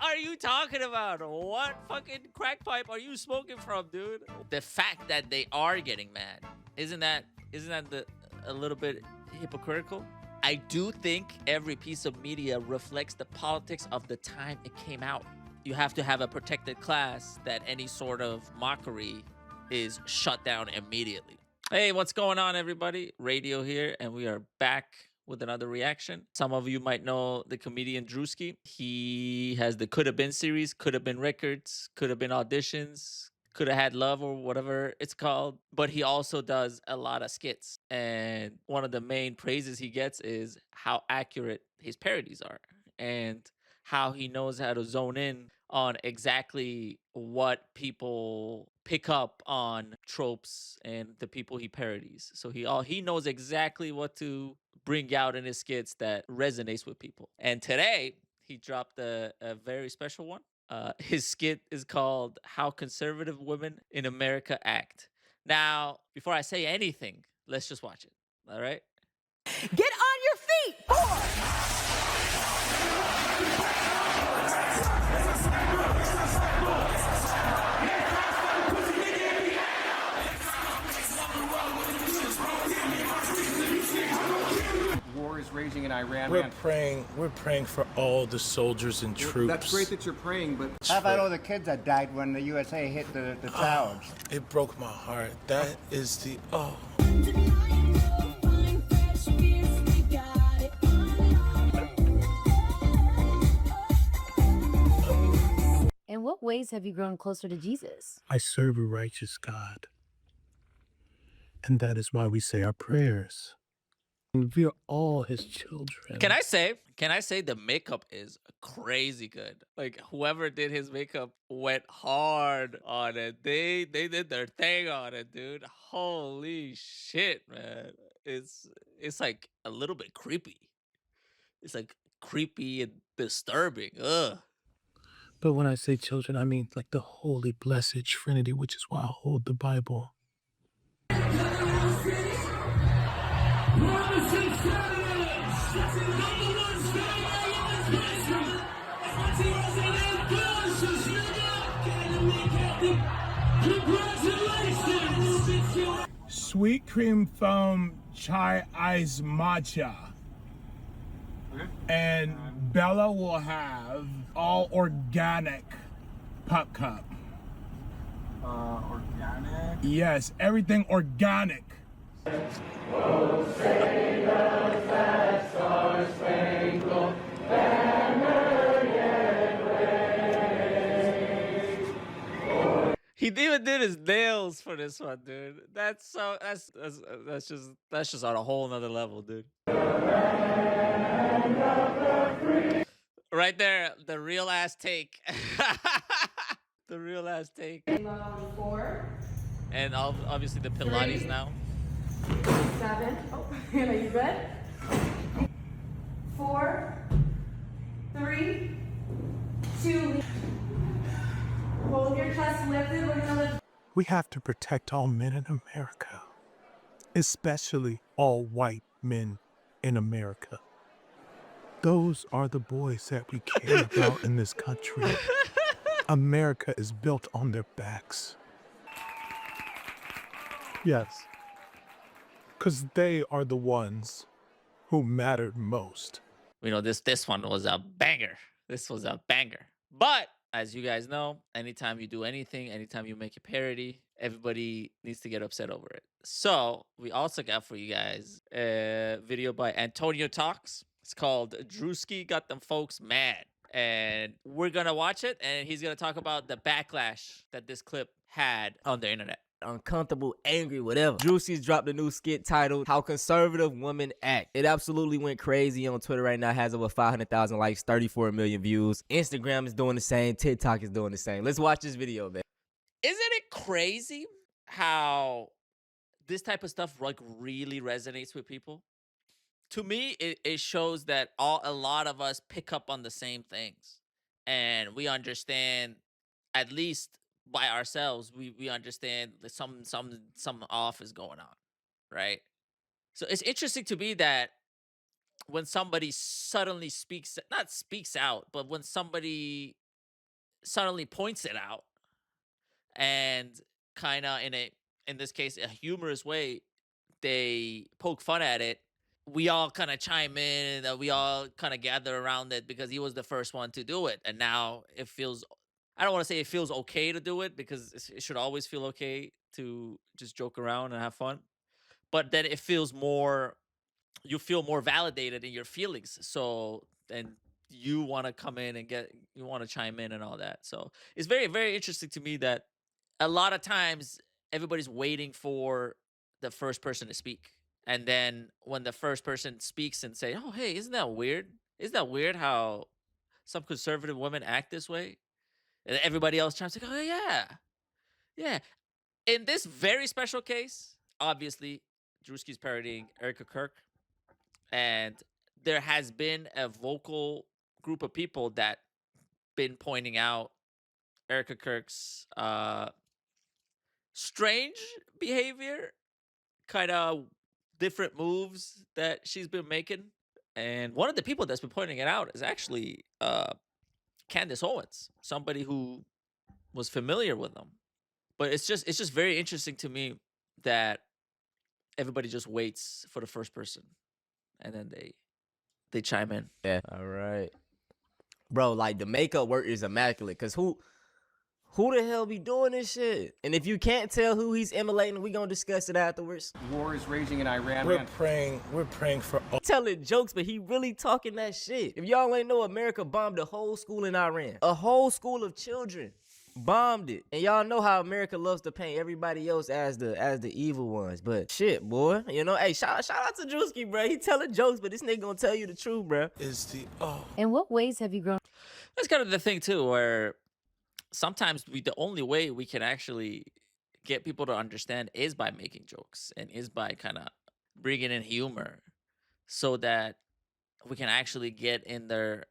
are you talking about? What fucking crack pipe are you smoking from, dude? The fact that they are getting mad, isn't that a little bit hypocritical? I do think every piece of media reflects the politics of the time it came out. You have to have a protected class that any sort of mockery is shut down immediately. Hey, what's going on, everybody? Radio here, and we are back with another reaction. Some of you might know the comedian Druski. He has the Could Have Been series, Could Have Been Records, Could Have Been Auditions, Could Have Had Love, or whatever it's called. But he also does a lot of skits. And one of the main praises he gets is how accurate his parodies are and how he knows how to zone in on exactly what people pick up on tropes and the people he parodies. So he knows exactly what to bring out in his skits that resonates with people. And today he dropped a very special one. His skit is called "How Conservative Women in America Act." Now, before I say anything, let's just watch it. All right? Get on your feet, boy! War is raging in Iran. We're praying for all the soldiers and troops. That's great that you're praying, but How about all the kids that died when the USA hit the towers? It broke my heart. That is the In what ways have you grown closer to Jesus? I serve a righteous God. And that is why we say our prayers. And we are all his children. Can I say the makeup is crazy good? Like, whoever did his makeup went hard on it. They did their thing on it, dude. Holy shit, man. It's like a little bit creepy. It's like creepy and disturbing. Ugh. But when I say children, I mean like the holy blessed Trinity, which is why I hold the Bible. Sweet cream foam chai ice matcha. okay. And Bella will have all organic pop cup. Organic. Yes, everything organic. He even did his nails for this one, dude. That's just on a whole nother level, dude. Right there, the real ass take. The real ass take. 4, And obviously the Pilates now. 7. Oh, are you good? 4, 3, 2. Hold your chest lifted. We're gonna lift. We have to protect all men in America, especially all white men in America. Those are the boys that we care about in this country. America is built on their backs. Yes, because they are the ones who mattered most. You know, this one was a banger. This was a banger. But as you guys know, anytime you do anything, anytime you make a parody, everybody needs to get upset over it. So we also got for you guys a video by Antonio Talks. It's called Druski Got Them Folks Mad. And we're going to watch it, and he's going to talk about the backlash that this clip had on the internet. Uncomfortable, angry, whatever. Druski's dropped a new skit titled "How Conservative Women Act." It absolutely went crazy on Twitter right now. Has over 500,000 likes, 34 million views. Instagram is doing the same. TikTok is doing the same. Let's watch this video, man. Isn't it crazy how this type of stuff like really resonates with people? To me, it shows that a lot of us pick up on the same things, and we understand, at least by ourselves, we understand that some off is going on, right? So it's interesting to me that when somebody suddenly not speaks out, but when somebody suddenly points it out and kind of in this case, a humorous way, they poke fun at it. We all kind of chime in and we all kind of gather around it because he was the first one to do it. And now it feels, I don't want to say it feels okay to do it because it should always feel okay to just joke around and have fun. But then it feels more, you feel more validated in your feelings. So then you want to come in and you want to chime in and all that. So it's very, very interesting to me that a lot of times everybody's waiting for the first person to speak. And then when the first person speaks and say, oh, hey, isn't that weird? Isn't that weird how some conservative women act this way? And everybody else chimes like, oh, yeah. Yeah. In this very special case, obviously, Druski's parodying Erica Kirk. And there has been a vocal group of people that been pointing out Erica Kirk's strange behavior, kind of different moves that she's been making. And one of the people that's been pointing it out is actually Candace Owens, somebody who was familiar with them. But it's just very interesting to me that everybody just waits for the first person and then they chime in. Yeah. All right. Bro, like the makeup work is immaculate. Cause who the hell be doing this shit? And if you can't tell who he's emulating, we gonna discuss it afterwards. War is raging in Iran. We're praying for all. Telling jokes, but he really talking that shit. If y'all ain't know, America bombed a whole school in Iran. A whole school of children. Bombed it. And y'all know how America loves to paint everybody else as the evil ones. But shit, boy. You know, hey, shout out to Druski, bro. He telling jokes, but this nigga gonna tell you the truth, bro. In what ways have you grown? That's kind of the thing too, where sometimes the only way we can actually get people to understand is by making jokes and is by kind of bringing in humor so that we can actually get in their,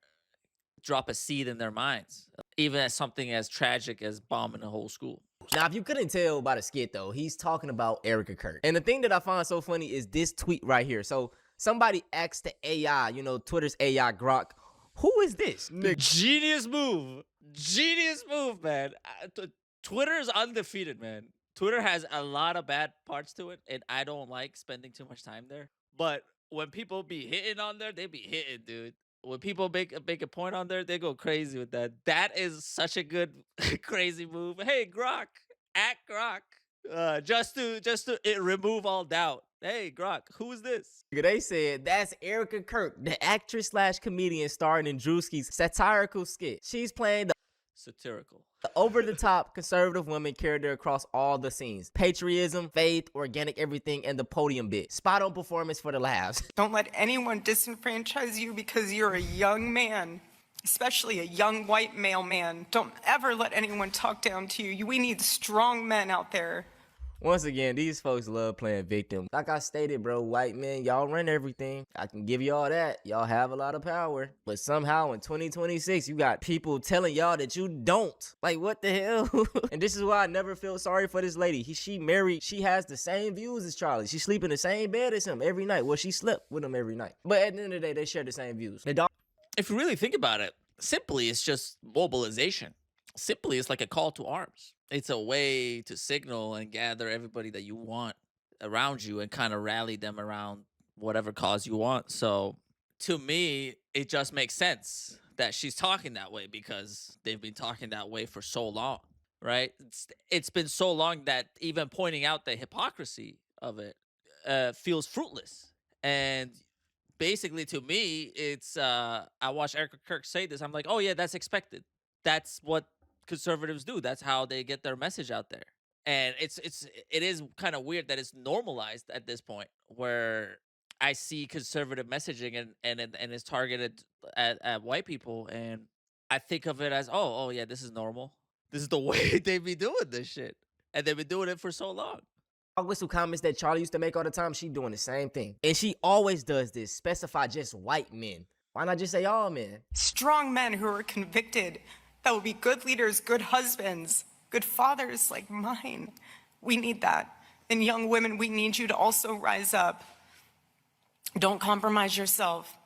drop a seed in their minds, even as something as tragic as bombing a whole school. Now, if you couldn't tell by the skit, though, he's talking about Erica Kirk. And the thing that I find so funny is this tweet right here. So somebody asked the AI, you know, Twitter's AI Grok, who is this? Genius move. Genius move, man. Twitter is undefeated, man. Twitter has a lot of bad parts to it, and I don't like spending too much time there. But when people be hitting on there, they be hitting, dude. When people make a point on there, they go crazy with that. That is such a good crazy move. Hey, Grok, at Grok, just to remove all doubt. Hey, Grok, who is this? They said that's Erica Kirk, the actress / comedian starring in Druski's satirical skit. She's playing the satirical, over-the-top conservative woman character across all the scenes. Patriotism, faith, organic everything, and the podium bit. Spot on performance for the laughs. Don't let anyone disenfranchise you because you're a young man, especially a young white male man. Don't ever let anyone talk down to you. We need strong men out there. Once again, these folks love playing victim. Like I stated, bro, white men, y'all run everything. I can give y'all that. Y'all have a lot of power. But somehow in 2026, you got people telling y'all that you don't. Like, what the hell? And this is why I never feel sorry for this lady. She married. She has the same views as Charlie. She sleep in the same bed as him every night. Well, she slept with him every night. But at the end of the day, they share the same views. If you really think about it, simply it's just mobilization. Simply it's like a call to arms. It's a way to signal and gather everybody that you want around you and kind of rally them around whatever cause you want. So to me, it just makes sense that she's talking that way because they've been talking that way for so long, right? It's been so long that even pointing out the hypocrisy of it feels fruitless. And basically to me, it's I watched Erica Kirk say this. I'm like, oh yeah, that's expected. That's what conservatives do. That's how they get their message out there. And it is kind of weird that it's normalized at this point where I see conservative messaging and it's targeted at white people, and I think of it as oh yeah, this is normal. This is the way they be doing this shit, and they've been doing it for so long. Whistle comments that Charlie used to make all the time, she doing the same thing. And she always does this, specify just white men. Why not just say all men? Strong men who are convicted, that will be good leaders, good husbands, good fathers like mine. We need that. And young women, we need you to also rise up. Don't compromise yourself.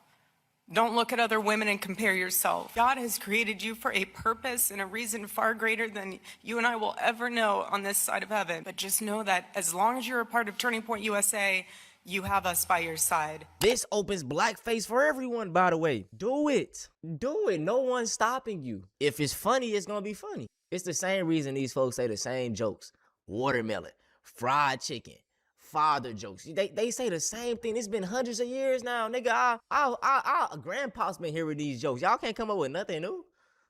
Don't look at other women and compare yourself. God has created you for a purpose and a reason far greater than you and I will ever know on this side of heaven. But just know that as long as you're a part of Turning Point USA, you have us by your side. This opens blackface for everyone, by the way. Do it. Do it. No one's stopping you. If it's funny, it's going to be funny. It's the same reason these folks say the same jokes. Watermelon, fried chicken, father jokes. They say the same thing. It's been hundreds of years now, nigga. Our grandpa's been hearing these jokes. Y'all can't come up with nothing new.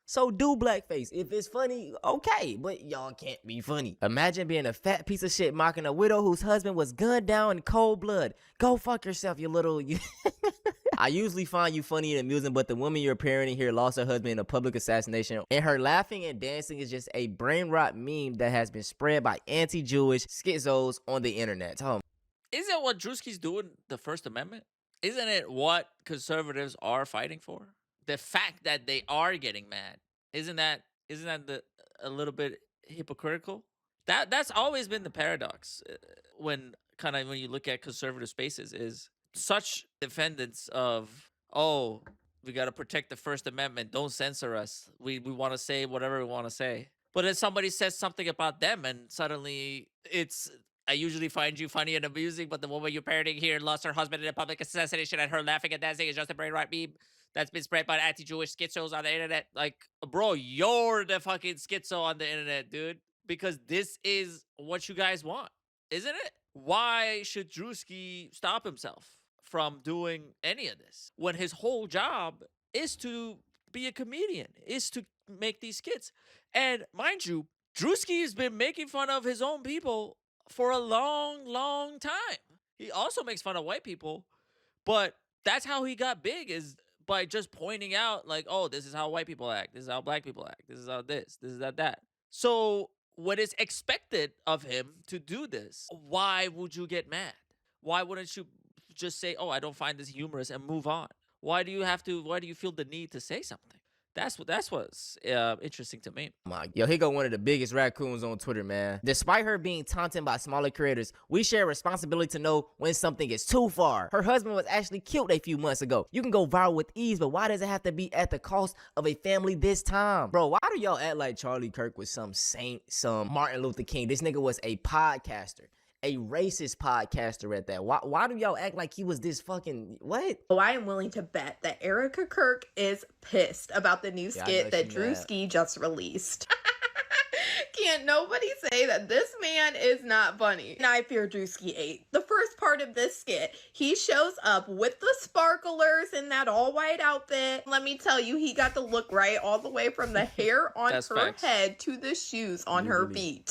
So do blackface. If it's funny, okay, but y'all can't be funny. Imagine being a fat piece of shit mocking a widow whose husband was gunned down in cold blood. Go fuck yourself, you little... I usually find you funny and amusing, but the woman you're parenting here lost her husband in a public assassination, and her laughing and dancing is just a brain rot meme that has been spread by anti-Jewish schizos on the internet. Isn't what Druski's doing the First Amendment? Isn't it what conservatives are fighting for? The fact that they are getting mad, isn't that a little bit hypocritical? That's always been the paradox when you look at conservative spaces, is such defendants of, oh, we got to protect the First Amendment, don't censor us, we want to say whatever we want to say. But then somebody says something about them and suddenly it's, I usually find you funny and amusing, but the woman you're parenting here lost her husband in a public assassination, and her laughing and dancing is just a brain rot meme that's been spread by anti-Jewish schizos on the internet. Like, bro, you're the fucking schizo on the internet, dude. Because this is what you guys want, isn't it? Why should Druski stop himself from doing any of this when his whole job is to be a comedian, is to make these skits? And mind you, Druski has been making fun of his own people for a long, long time. He also makes fun of white people, but that's how he got big, is by just pointing out, like, oh, this is how white people act, this is how black people act, this is how this is that. So when it's expected of him to do this, why would you get mad? Why wouldn't you just say, oh, I don't find this humorous, and move on? Why do you feel the need to say something? That's what's interesting to me. Yo, here go one of the biggest raccoons on Twitter, man. Despite her being taunted by smaller creators, we share a responsibility to know when something is too far. Her husband was actually killed a few months ago. You can go viral with ease, but why does it have to be at the cost of a family this time? Bro, why do y'all act like Charlie Kirk was some saint, some Martin Luther King? This nigga was a podcaster. A racist podcaster at that. Why do y'all act like he was this fucking what? Oh, I am willing to bet that Erica Kirk is pissed about the new skit that Druski just released. Can't nobody say that this man is not funny. And I fear Druski 8. The first part of this skit, he shows up with the sparklers in that all-white outfit. Let me tell you, he got the look right all the way from the hair on her head to the shoes on her feet.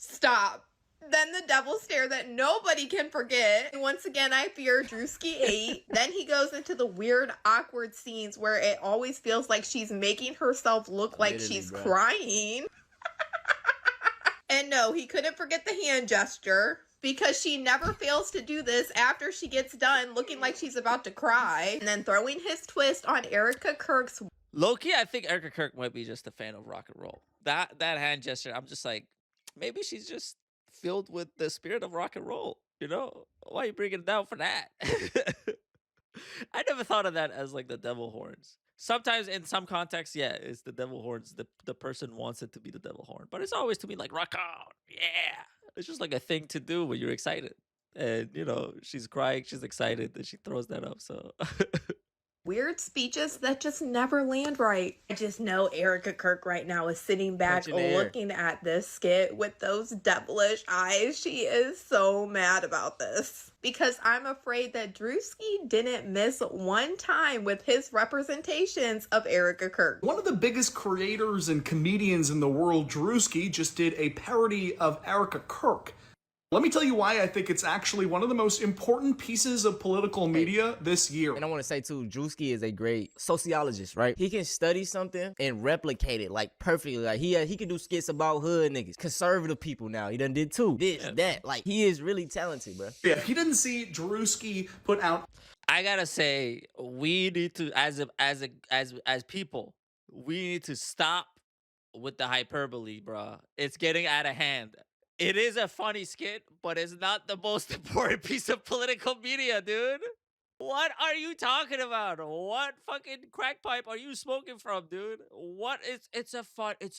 Stop. Then the devil stare that nobody can forget. And once again, I fear Druski 8. Then he goes into the weird, awkward scenes where it always feels like she's making herself look like she's crying. And no, he couldn't forget the hand gesture, because she never fails to do this after she gets done looking like she's about to cry. And then throwing his twist on Erica Kirk's... Low-key, I think Erica Kirk might be just a fan of rock and roll. That hand gesture, I'm just like, maybe she's just filled with the spirit of rock and roll, you know? Why are you bringing it down for that? I never thought of that as like the devil horns. Sometimes in some contexts, yeah, it's the devil horns. The person wants it to be the devil horn, but it's always to me like, rock on, yeah. It's just like a thing to do when you're excited. And, you know, she's crying, she's excited, and she throws that up, so... Weird speeches that just never land right. I just know Erica Kirk right now is sitting back looking at this skit with those devilish eyes. She is so mad about this. Because I'm afraid that Druski didn't miss one time with his representations of Erica Kirk. One of the biggest creators and comedians in the world, Druski, just did a parody of Erica Kirk. Let me tell you why I think it's actually one of the most important pieces of political media this year. And I want to say too, Druski is a great sociologist, right? He can study something and replicate it like perfectly. Like he can do skits about hood niggas, conservative people now. He done did too. That. Like he is really talented, bro. Yeah, if he didn't see Druski put out, I gotta say, we need to, as people, we need to stop with the hyperbole, bro. It's getting out of hand. It is a funny skit, but it's not the most important piece of political media, dude. What are you talking about? What fucking crack pipe are you smoking from, dude? What is it's a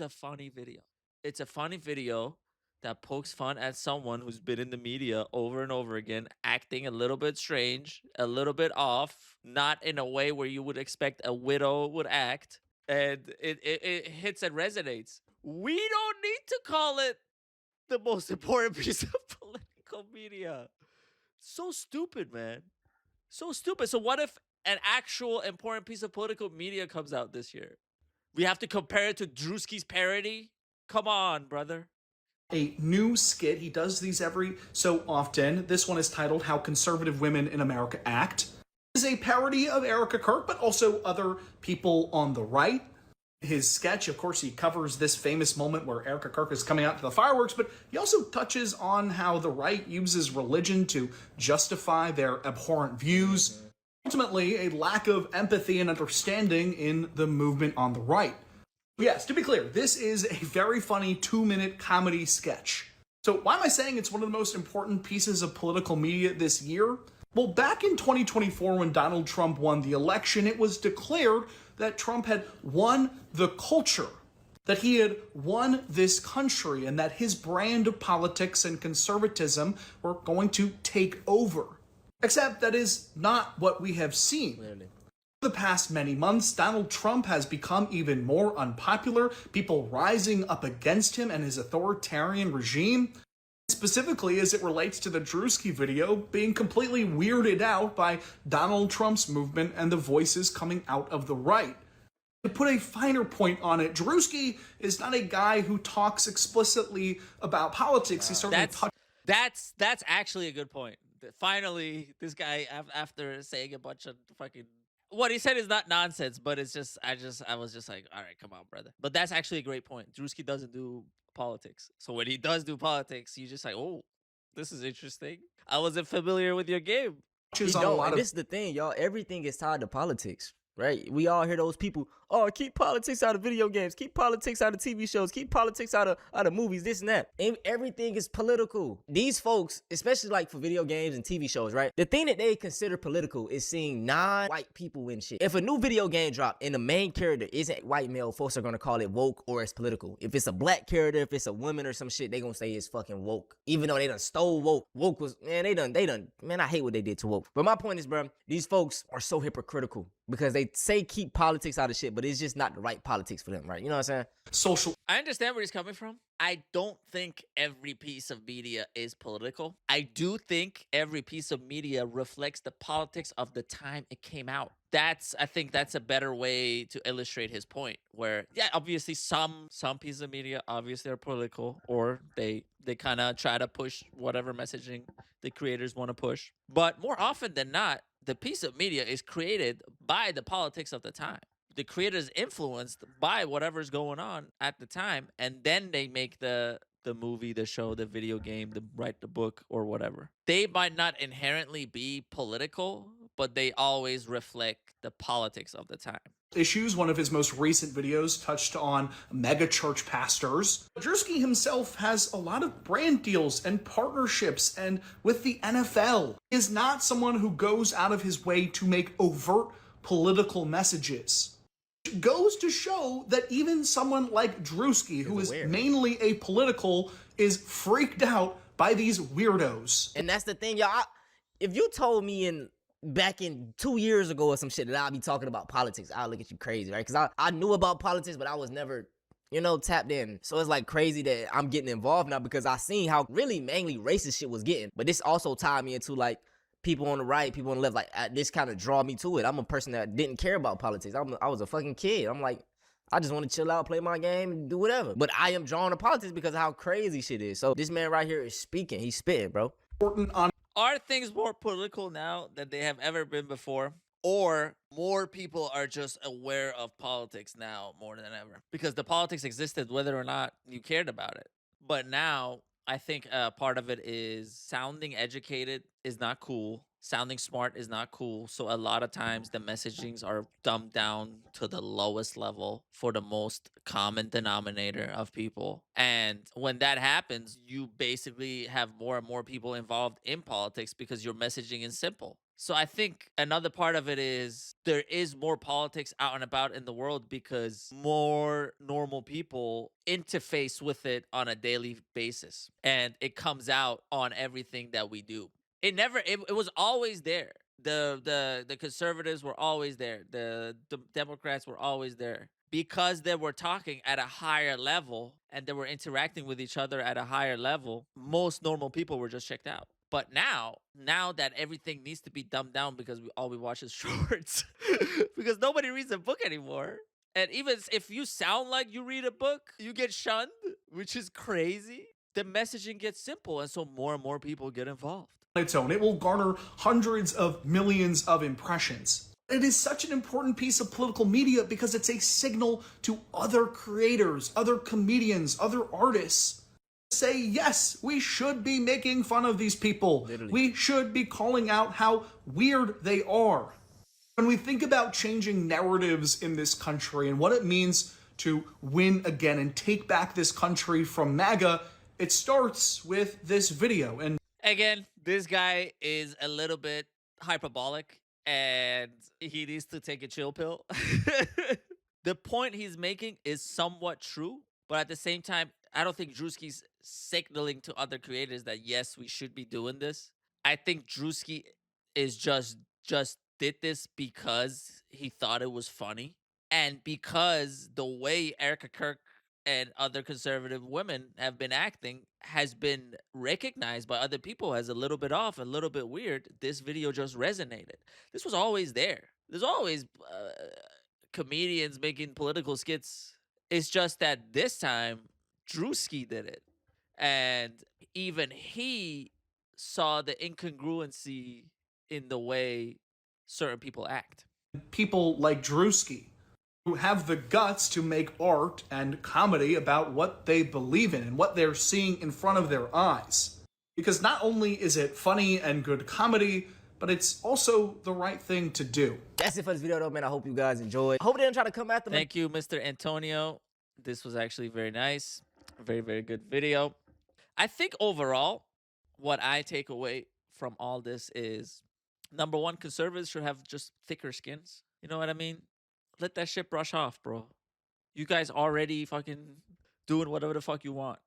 funny video. It's a funny video that pokes fun at someone who's been in the media over and over again, acting a little bit strange, a little bit off, not in a way where you would expect a widow would act. And it hits and resonates. We don't need to call it the most important piece of political media. So stupid, man. So stupid. So what if an actual important piece of political media comes out this year? We have to compare it to Druski's parody? Come on, brother. A new skit. He does these every so often. This one is titled How Conservative Women in America Act. It is a parody of Erica Kirk, but also other people on the right. His sketch, of course, he covers this famous moment where Erica Kirk is coming out to the fireworks, but he also touches on how the right uses religion to justify their abhorrent views. Ultimately, a lack of empathy and understanding in the movement on the right. Yes, to be clear, this is a very funny 2-minute comedy sketch. So why am I saying it's one of the most important pieces of political media this year? Well, back in 2024, when Donald Trump won the election, it was declared that Trump had won the culture, that he had won this country, and that his brand of politics and conservatism were going to take over. Except that is not what we have seen. Clearly. The past many months, Donald Trump has become even more unpopular, people rising up against him and his authoritarian regime, specifically as it relates to the Druski video being completely weirded out by Donald Trump's movement and the voices coming out of the right. To put a finer point on it, Druski is not a guy who talks explicitly about politics. He certainly That's actually a good point. Finally, this guy, after saying a bunch of fucking... What he said is not nonsense, but it's just, I was just like, all right, come on, brother. But that's actually a great point. Druski doesn't do politics. So when he does do politics, you just like, oh, this is interesting. I wasn't familiar with your game. This is the thing, y'all. Everything is tied to politics, right? We all hear those people, oh, keep politics out of video games, keep politics out of TV shows, keep politics out of movies, this and that. Everything is political. These folks, especially like for video games and TV shows, right? The thing that they consider political is seeing non-white people in shit. If a new video game drop and the main character isn't white male, folks are gonna call it woke or it's political. If it's a black character, if it's a woman or some shit, they gonna say it's fucking woke. Even though they done stole woke. Woke was, man, they done, man, I hate what they did to woke. But my point is, bro, these folks are so hypocritical because they say keep politics out of shit, but it's just not the right politics for them, right? You know what I'm saying? I understand where he's coming from. I don't think every piece of media is political. I do think every piece of media reflects the politics of the time it came out. I think that's a better way to illustrate his point, where, yeah, obviously some pieces of media obviously are political, or they kind of try to push whatever messaging the creators want to push. But more often than not, the piece of media is created by the politics of the time. The creator's influenced by whatever's going on at the time, and then they make the movie, the show, the video game, write the book, or whatever. They might not inherently be political, but they always reflect the politics of the time. Issues. One of his most recent videos touched on mega church pastors. Druski himself has a lot of brand deals and partnerships, and with the NFL, he is not someone who goes out of his way to make overt political messages. It goes to show that even someone like Druski, who is mainly apolitical, is freaked out by these weirdos. And that's the thing, y'all. If you told me back in 2 years ago or some shit that I'd be talking about politics, I'd look at you crazy, right? Because I knew about politics, but I was never, tapped in. So it's like crazy that I'm getting involved now because I seen how really mainly racist shit was getting. But this also tied me into like people on the right, people on the left. Like this kind of draw me to it. I'm a person that didn't care about politics. I was a fucking kid. I'm like, I just want to chill out, play my game, and do whatever. But I am drawn to politics because of how crazy shit is. So this man right here is speaking. He's spitting, bro. Are things more political now than they have ever been before? Or more people are just aware of politics now more than ever? Because the politics existed whether or not you cared about it. But now, I think part of it is sounding educated is not cool. Sounding smart is not cool. So a lot of times the messagings are dumbed down to the lowest level for the most common denominator of people. And when that happens, you basically have more and more people involved in politics because your messaging is simple. So I think another part of it is there is more politics out and about in the world because more normal people interface with it on a daily basis. And it comes out on everything that we do. It was always there. The conservatives were always there. The Democrats were always there. Because they were talking at a higher level and they were interacting with each other at a higher level, most normal people were just checked out. But now that everything needs to be dumbed down because all we watch is shorts, because nobody reads a book anymore. And even if you sound like you read a book, you get shunned, which is crazy. The messaging gets simple, and so more and more people get involved. Its own, it will garner hundreds of millions of impressions. It is such an important piece of political media because it's a signal to other creators, other comedians, other artists. Say, yes, we should be making fun of these people. Literally. We should be calling out how weird they are. When we think about changing narratives in this country and what it means to win again and take back this country from MAGA, it starts with this video. And again, this guy is a little bit hyperbolic and he needs to take a chill pill. The point he's making is somewhat true, but at the same time, I don't think Druski's signaling to other creators that yes, we should be doing this. I think Druski is just did this because he thought it was funny and because the way Erica Kirk and other conservative women have been acting has been recognized by other people as a little bit off, a little bit weird. This video just resonated. This was always there. There's always comedians making political skits. It's just that this time Druski did it. And even he saw the incongruency in the way certain people act. people like Druski, who have the guts to make art and comedy about what they believe in and what they're seeing in front of their eyes. Because not only is it funny and good comedy, but it's also the right thing to do. That's it for this video though, man. I hope you guys enjoyed. I hope they didn't try to come after me. Thank you, Mr. Antonio. This was actually very nice. Very, very good video. I think overall, what I take away from all this is, number one, conservatives should have just thicker skins. You know what I mean? Let that shit brush off, bro. You guys already fucking doing whatever the fuck you want.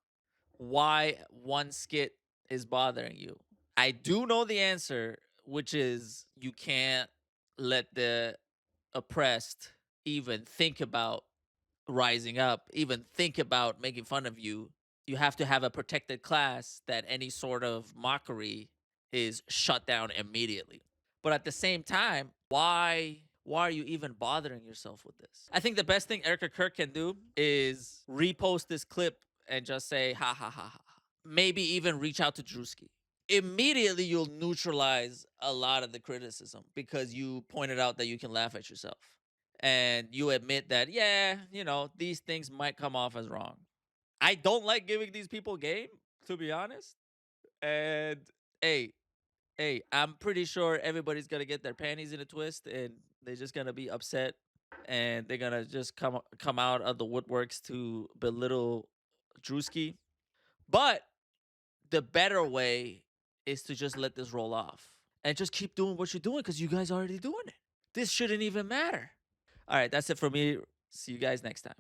Why one skit is bothering you? I do know the answer, which is you can't let the oppressed even think about rising up, even think about making fun of you. You have to have a protected class that any sort of mockery is shut down immediately. But at the same time, why are you even bothering yourself with this? I think the best thing Erica Kirk can do is repost this clip and just say, ha, ha, ha, ha. Maybe even reach out to Druski. Immediately, you'll neutralize a lot of the criticism because you pointed out that you can laugh at yourself. And you admit that, yeah, you know, these things might come off as wrong. I don't like giving these people game, to be honest. And, hey, I'm pretty sure everybody's going to get their panties in a twist and they're just going to be upset. And they're going to just come out of the woodworks to belittle Druski. But the better way is to just let this roll off. And just keep doing what you're doing because you guys are already doing it. This shouldn't even matter. All right, that's it for me. See you guys next time.